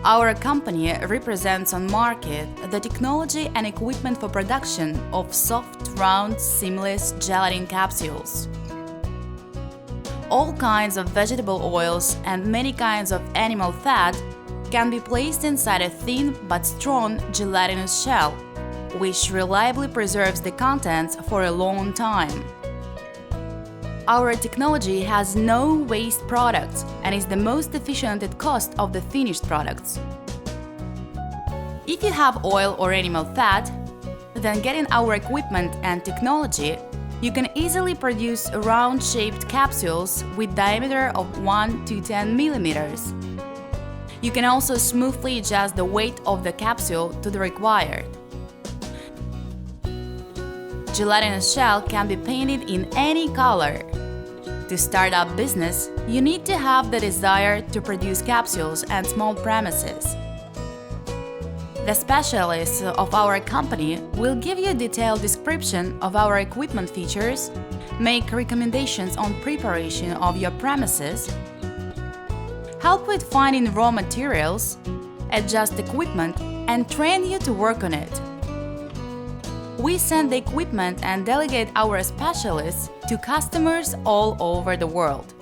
Our company represents on market the technology and equipment for production of soft, round, seamless gelatin capsules. All kinds of vegetable oils and many kinds of animal fat can be placed inside a thin but strong gelatinous shell, which reliably preserves the contents for a long time. Our technology has no waste products and is the most efficient at cost of the finished products. If you have oil or animal fat, then getting our equipment and technology, you can easily produce round-shaped capsules with diameter of 1 to 10 millimeters. You can also smoothly adjust the weight of the capsule to the required. Gelatinous shell can be painted in any color. To start up business, you need to have the desire to produce capsules and small premises. The specialists of our company will give you a detailed description of our equipment features, make recommendations on preparation of your premises, help with finding raw materials, adjust equipment, and train you to work on it. We send the equipment and delegate our specialists to customers all over the world.